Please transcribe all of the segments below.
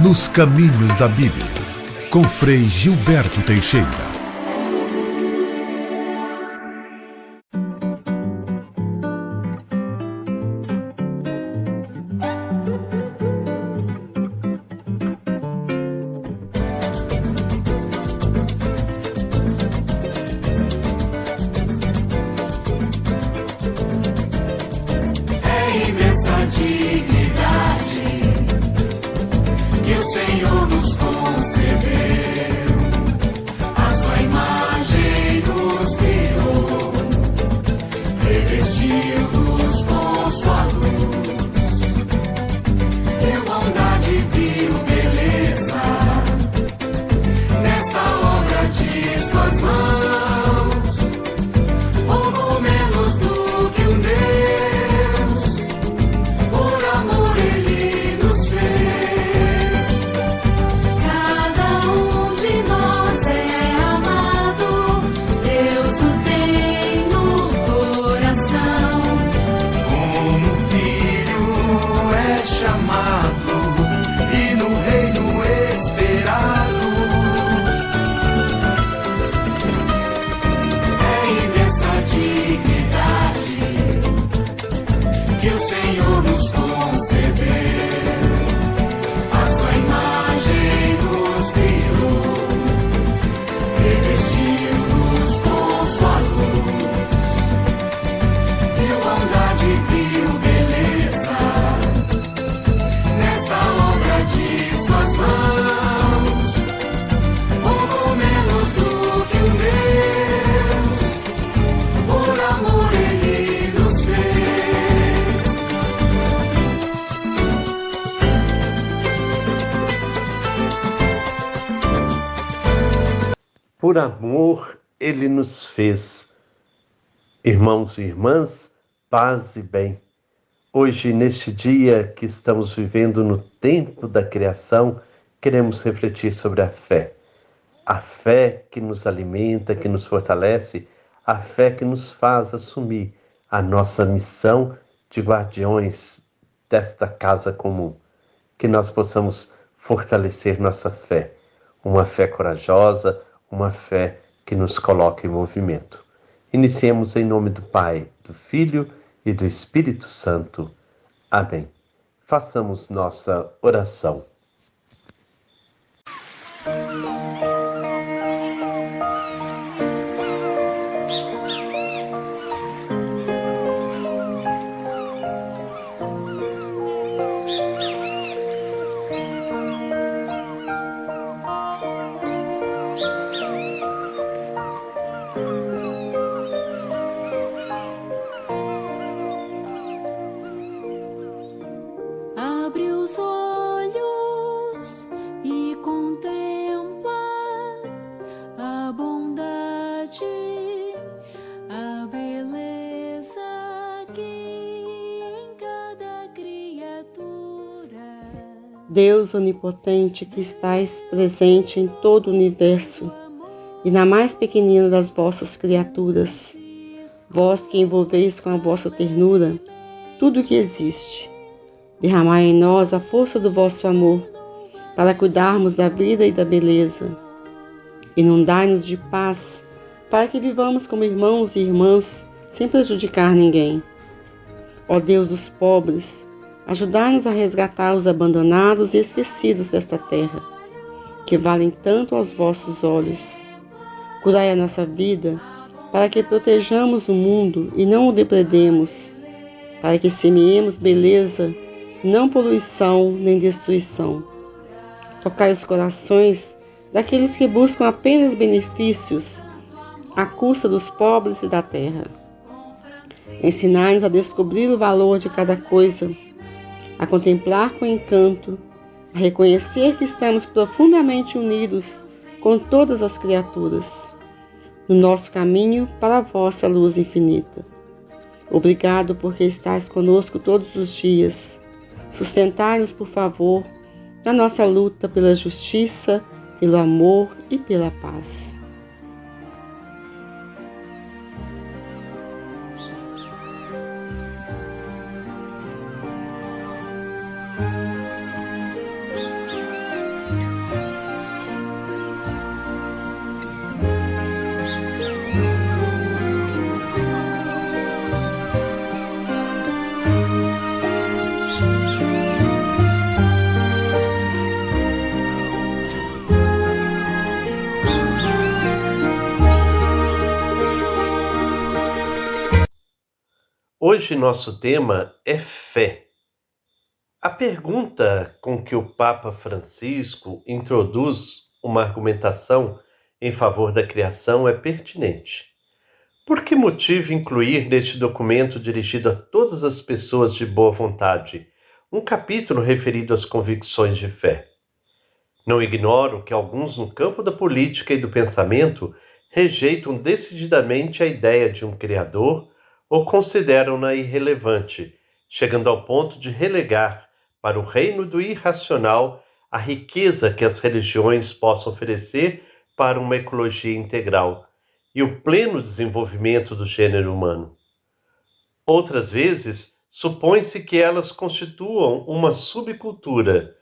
Nos Caminhos da Bíblia, com Frei Gilberto Teixeira. Por amor, Ele nos fez. Irmãos e irmãs, paz e bem. Hoje, neste dia que estamos vivendo no tempo da criação, queremos refletir sobre a fé. A fé que nos alimenta, que nos fortalece, a fé que nos faz assumir a nossa missão de guardiões desta casa comum. Que nós possamos fortalecer nossa fé, uma fé corajosa, uma fé que nos coloca em movimento. Iniciemos em nome do Pai, do Filho e do Espírito Santo. Amém. Façamos nossa oração. Deus onipotente que estais presente em todo o universo e na mais pequenina das vossas criaturas, vós que envolveis com a vossa ternura tudo o que existe, derramai em nós a força do vosso amor para cuidarmos da vida e da beleza. Inundai-nos de paz para que vivamos como irmãos e irmãs sem prejudicar ninguém. Ó Deus dos pobres, ajudai-nos a resgatar os abandonados e esquecidos desta terra, que valem tanto aos vossos olhos. Curai a nossa vida, para que protejamos o mundo e não o depredemos, para que semeemos beleza, não poluição nem destruição. Tocai os corações daqueles que buscam apenas benefícios, à custa dos pobres e da terra. Ensinai-nos a descobrir o valor de cada coisa, a contemplar com encanto, a reconhecer que estamos profundamente unidos com todas as criaturas, no nosso caminho para a vossa luz infinita. Obrigado porque estais conosco todos os dias. Sustentai-nos, por favor, na nossa luta pela justiça, pelo amor e pela paz. Hoje nosso tema é fé. A pergunta com que o Papa Francisco introduz uma argumentação em favor da criação é pertinente. Por que motivo incluir neste documento dirigido a todas as pessoas de boa vontade um capítulo referido às convicções de fé? Não ignoro que alguns no campo da política e do pensamento rejeitam decididamente a ideia de um Criador ou consideram-na irrelevante, chegando ao ponto de relegar para o reino do irracional a riqueza que as religiões possam oferecer para uma ecologia integral e o pleno desenvolvimento do gênero humano. Outras vezes, supõe-se que elas constituam uma subcultura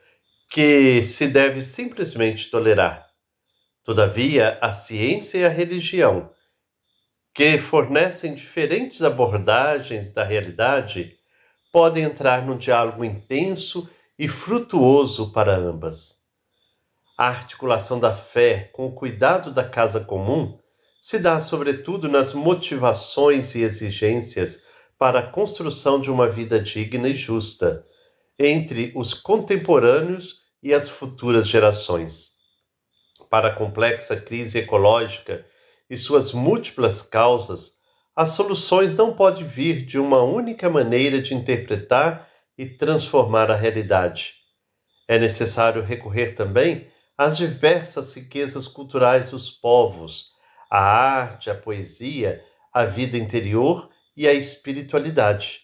que se deve simplesmente tolerar. Todavia, a ciência e a religião, que fornecem diferentes abordagens da realidade, podem entrar num diálogo intenso e frutuoso para ambas. A articulação da fé com o cuidado da casa comum se dá sobretudo nas motivações e exigências para a construção de uma vida digna e justa entre os contemporâneos e as futuras gerações. Para a complexa crise ecológica e suas múltiplas causas, as soluções não podem vir de uma única maneira de interpretar e transformar a realidade. É necessário recorrer também às diversas riquezas culturais dos povos, à arte, à poesia, à vida interior e à espiritualidade.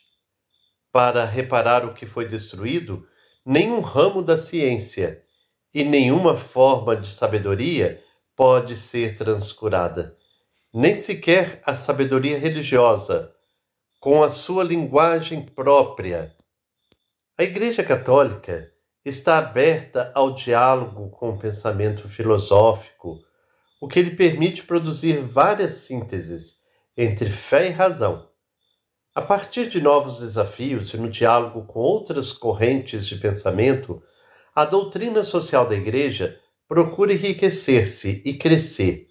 Para reparar o que foi destruído, nenhum ramo da ciência e nenhuma forma de sabedoria pode ser transcurada. Nem sequer a sabedoria religiosa, com a sua linguagem própria. A Igreja Católica está aberta ao diálogo com o pensamento filosófico, o que lhe permite produzir várias sínteses entre fé e razão. A partir de novos desafios e no diálogo com outras correntes de pensamento, a doutrina social da Igreja procura enriquecer-se e crescer.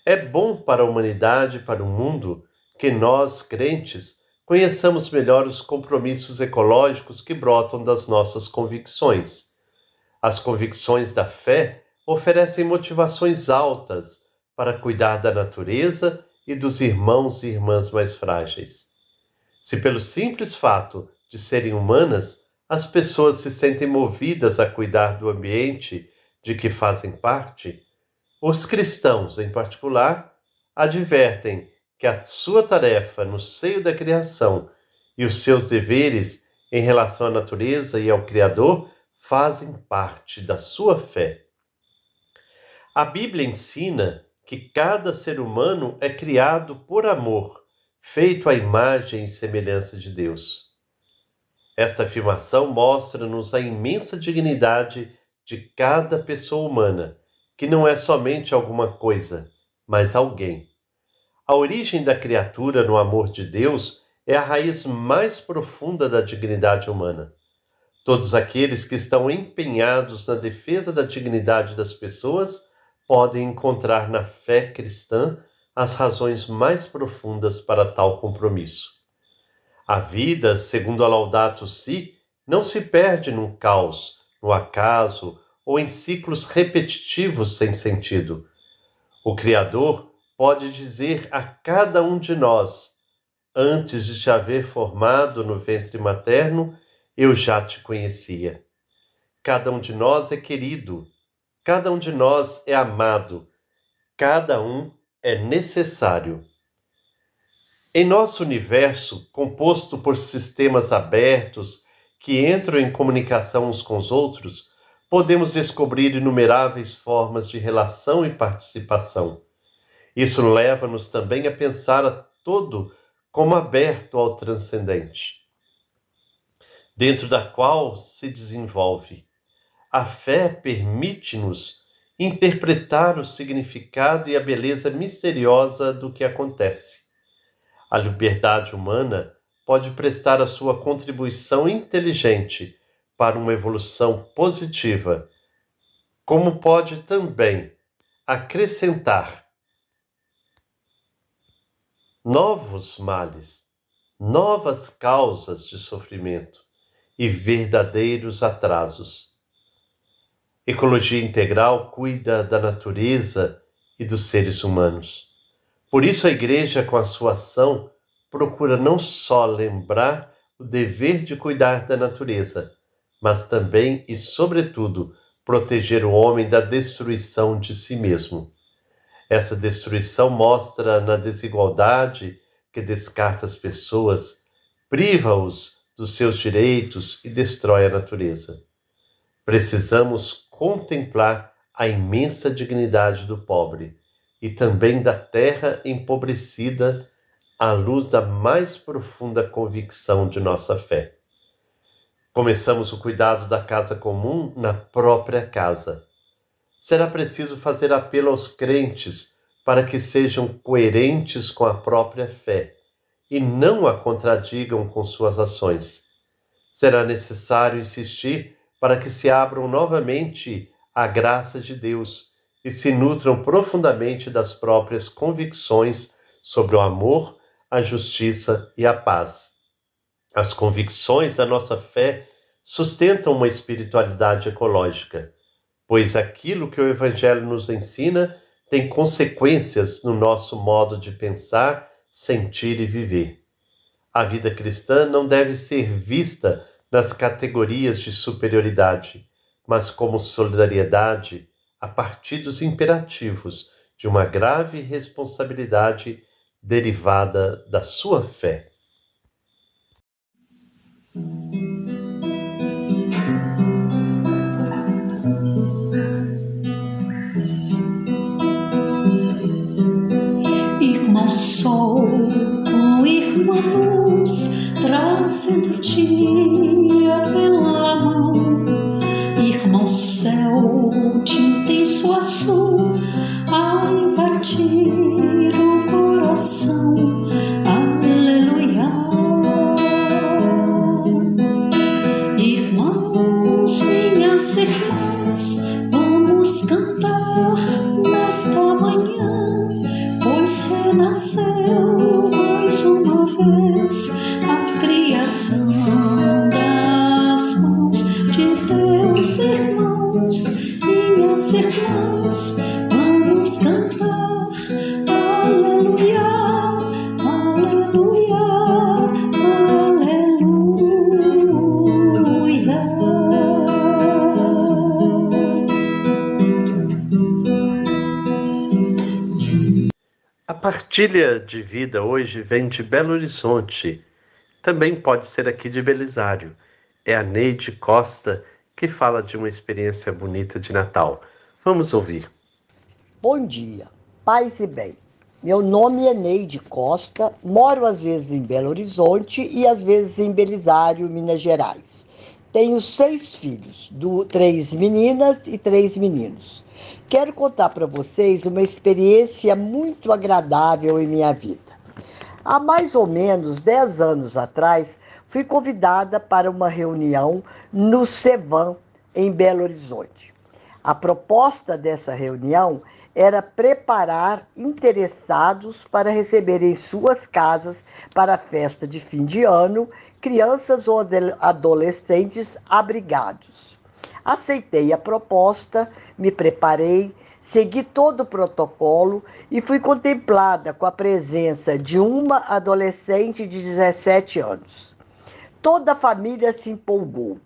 É bom para a humanidade e para o mundo que nós, crentes, conheçamos melhor os compromissos ecológicos que brotam das nossas convicções. As convicções da fé oferecem motivações altas para cuidar da natureza e dos irmãos e irmãs mais frágeis. Se pelo simples fato de serem humanas, as pessoas se sentem movidas a cuidar do ambiente de que fazem parte, os cristãos, em particular, advertem que a sua tarefa no seio da criação e os seus deveres em relação à natureza e ao Criador fazem parte da sua fé. A Bíblia ensina que cada ser humano é criado por amor, feito à imagem e semelhança de Deus. Esta afirmação mostra-nos a imensa dignidade de cada pessoa humana, que não é somente alguma coisa, mas alguém. A origem da criatura no amor de Deus é a raiz mais profunda da dignidade humana. Todos aqueles que estão empenhados na defesa da dignidade das pessoas podem encontrar na fé cristã as razões mais profundas para tal compromisso. A vida, segundo a Laudato Si, não se perde num caos, no acaso ou em ciclos repetitivos sem sentido. O Criador pode dizer a cada um de nós: antes de te haver formado no ventre materno, eu já te conhecia. Cada um de nós é querido, cada um de nós é amado, cada um é necessário. Em nosso universo, composto por sistemas abertos que entram em comunicação uns com os outros, podemos descobrir inumeráveis formas de relação e participação. Isso leva-nos também a pensar a todo como aberto ao transcendente, dentro da qual se desenvolve. A fé permite-nos interpretar o significado e a beleza misteriosa do que acontece. A liberdade humana pode prestar a sua contribuição inteligente para uma evolução positiva, como pode também acrescentar novos males. novas causas de sofrimento e verdadeiros atrasos. Ecologia integral cuida da natureza e dos seres humanos. Por isso a Igreja, com a sua ação, procura não só lembrar o dever de cuidar da natureza, mas também e, sobretudo, proteger o homem da destruição de si mesmo. Essa destruição mostra na desigualdade que descarta as pessoas, priva-os dos seus direitos e destrói a natureza. Precisamos contemplar a imensa dignidade do pobre e também da terra empobrecida à luz da mais profunda convicção de nossa fé. Começamos o cuidado da casa comum na própria casa. Será preciso fazer apelo aos crentes para que sejam coerentes com a própria fé e não a contradigam com suas ações. Será necessário insistir para que se abram novamente à graça de Deus e se nutram profundamente das próprias convicções sobre o amor, a justiça e a paz. As convicções da nossa fé sustentam uma espiritualidade ecológica, pois aquilo que o Evangelho nos ensina tem consequências no nosso modo de pensar, sentir e viver. A vida cristã não deve ser vista nas categorias de superioridade, mas como solidariedade a partir dos imperativos de uma grave responsabilidade derivada da sua fé. Irmão sol com irmã luz, trazendo o dia pela mão. Irmão céu, tinta em sua azul, a invadir o coração. Aleluia. Irmãos, minhas irmãs, vamos cantar nesta manhã, pois renasceu mais uma vez a criação das mãos de Deus. Irmãos, minhas irmãs, vamos cantar aleluia, aleluia, aleluia. A partilha de vida hoje vem de Belo Horizonte. Também pode ser aqui de Belisário. É a Neide Costa que fala de uma experiência bonita de Natal. Vamos ouvir. Bom dia, paz e bem. Meu nome é Neide Costa, moro às vezes em Belo Horizonte e às vezes em Belisário, Minas Gerais. Tenho 6 filhos, 3 meninas e 3 meninos. Quero contar para vocês uma experiência muito agradável em minha vida. Há mais ou menos 10 anos atrás, fui convidada para uma reunião no Cevan, em Belo Horizonte. A proposta dessa reunião era preparar interessados para receber em suas casas, para a festa de fim de ano, crianças ou adolescentes abrigados. Aceitei a proposta, me preparei, segui todo o protocolo e fui contemplada com a presença de uma adolescente de 17 anos. Toda a família se empolgou.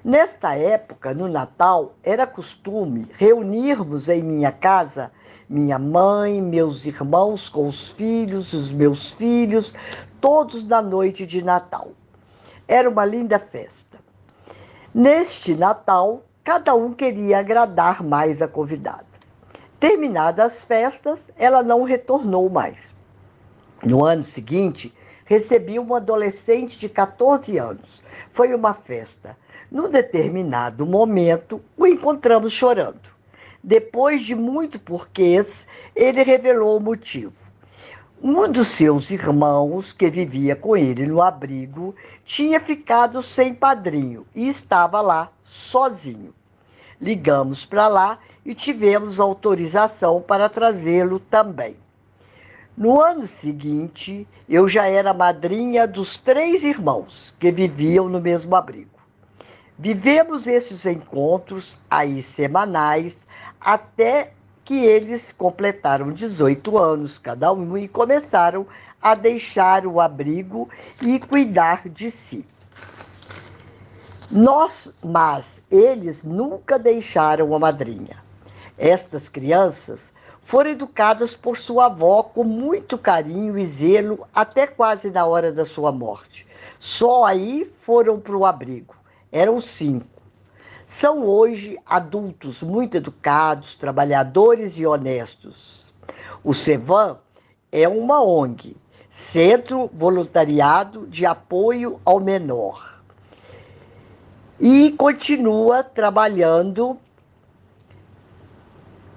Nesta época, no Natal, era costume reunirmos em minha casa minha mãe, meus irmãos com os meus filhos, todos na noite de Natal. Era uma linda festa. Neste Natal, cada um queria agradar mais a convidada. Terminadas as festas, ela não retornou mais. No ano seguinte, recebi uma adolescente de 14 anos. Foi uma festa. Num determinado momento, o encontramos chorando. Depois de muito porquês, ele revelou o motivo. Um dos seus irmãos, que vivia com ele no abrigo, tinha ficado sem padrinho e estava lá sozinho. Ligamos para lá e tivemos autorização para trazê-lo também. No ano seguinte, eu já era madrinha dos 3 irmãos que viviam no mesmo abrigo. Vivemos esses encontros aí semanais até que eles completaram 18 anos cada um e começaram a deixar o abrigo e cuidar de si. Mas eles nunca deixaram a madrinha. Estas crianças foram educadas por sua avó com muito carinho e zelo até quase na hora da sua morte. Só aí foram para o abrigo. Eram 5. São hoje adultos muito educados, trabalhadores e honestos. O CEVAM é uma ONG, Centro Voluntariado de Apoio ao Menor. E continua trabalhando,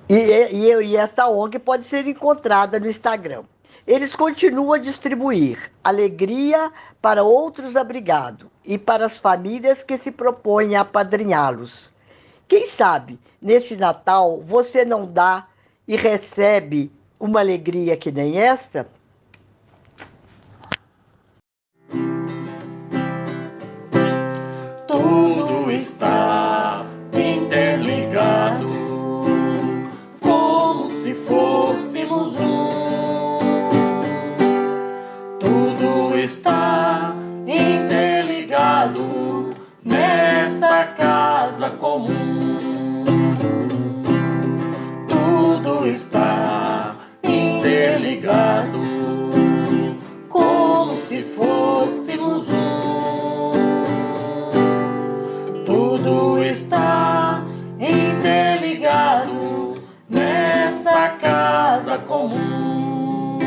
e essa ONG pode ser encontrada no Instagram. Eles continuam a distribuir alegria para outros abrigados e para as famílias que se propõem a apadrinhá-los. Quem sabe, neste Natal, você não dá e recebe uma alegria que nem esta? Tudo está interligado, como se fôssemos um. Tudo está interligado nessa casa comum. Tudo está interligado, como se fôssemos um. Tudo está interligado nessa casa comum.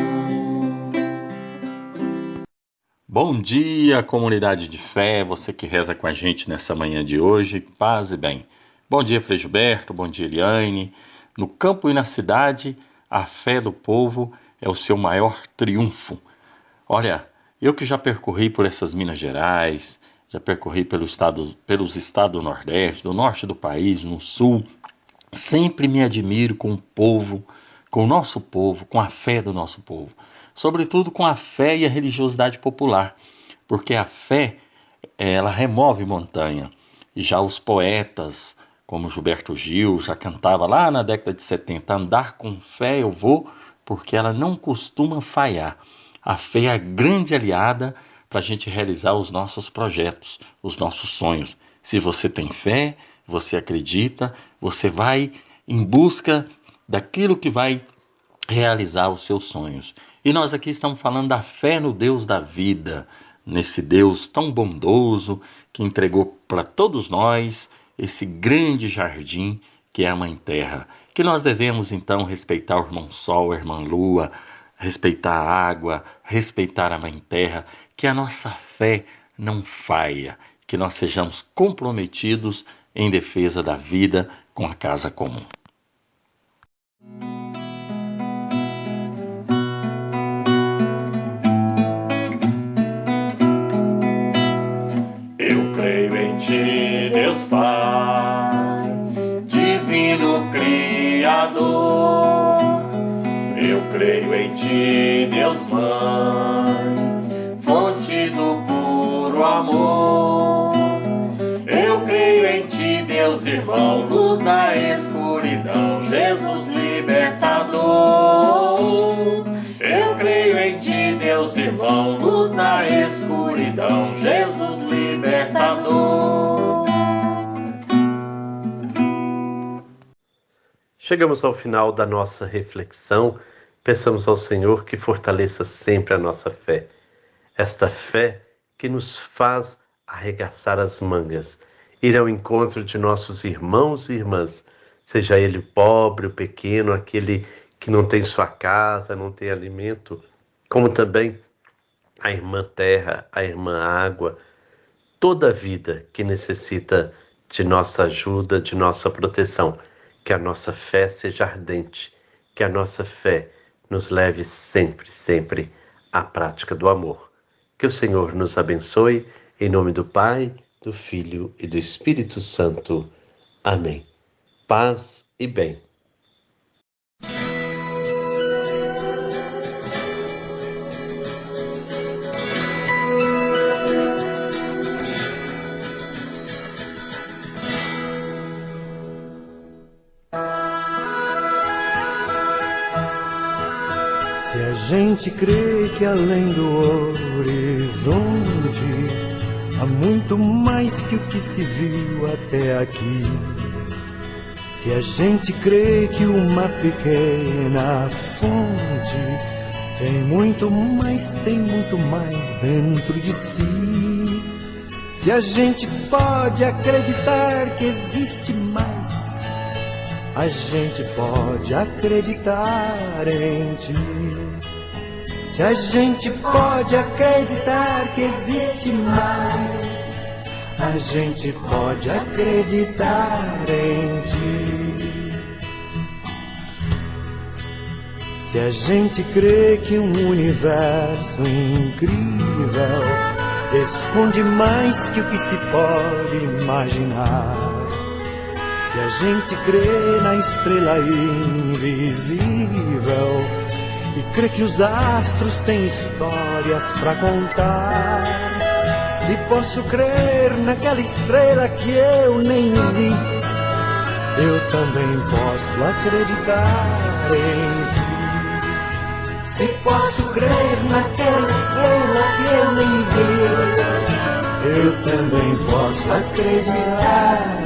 Bom dia, comunidade de fé, você que reza com a gente nessa manhã de hoje, paz e bem. Bom dia, Frei Gilberto, bom dia, Eliane. No campo e na cidade, a fé do povo é o seu maior triunfo. Olha, eu que já percorri por essas Minas Gerais, já percorri pelos estados do Nordeste, do norte do país, no sul, sempre me admiro com o povo, com o nosso povo, com a fé do nosso povo. Sobretudo com a fé e a religiosidade popular, porque a fé, ela remove montanha. E já os poetas, como Gilberto Gil, já cantava lá na década de 70, andar com fé eu vou, porque ela não costuma falhar. A fé é a grande aliada para a gente realizar os nossos projetos, os nossos sonhos. Se você tem fé, você acredita, você vai em busca daquilo que vai realizar os seus sonhos. E nós aqui estamos falando da fé no Deus da vida, nesse Deus tão bondoso que entregou para todos nós esse grande jardim que é a Mãe Terra. Que nós devemos então respeitar o irmão Sol, a irmã Lua, respeitar a água, respeitar a Mãe Terra, que a nossa fé não falha, que nós sejamos comprometidos em defesa da vida com a casa comum. Eu creio em Ti, Deus Pai, Divino Criador. Eu creio em Ti, Deus Mãe, fonte do puro amor. Eu creio em Ti, Deus Irmãos, luz da escuridão, Jesus libertador. Eu creio em Ti, Deus Irmãos, luz da escuridão, Jesus libertador. Chegamos ao final da nossa reflexão. Peçamos ao Senhor que fortaleça sempre a nossa fé. Esta fé que nos faz arregaçar as mangas, ir ao encontro de nossos irmãos e irmãs, seja ele pobre ou pequeno, aquele que não tem sua casa, não tem alimento, como também a irmã terra, a irmã água, toda a vida que necessita de nossa ajuda, de nossa proteção. Que a nossa fé seja ardente, que a nossa fé nos leve sempre, sempre à prática do amor. Que o Senhor nos abençoe, em nome do Pai, do Filho e do Espírito Santo. Amém. Paz e bem. gente crê que além do horizonte há muito mais que o que se viu até aqui, se a gente crê que uma pequena fonte tem muito mais dentro de si, se a gente pode acreditar que existe mais, a gente pode acreditar em ti. Se a gente pode acreditar que existe mais, a gente pode acreditar em ti. Se a gente crê que um universo incrível esconde mais que o que se pode imaginar, se a gente crê na estrela invisível e crê que os astros têm histórias pra contar, se posso crer naquela estrela que eu nem vi, eu também posso acreditar em ti. Se posso crer naquela estrela que eu nem vi, eu também posso acreditar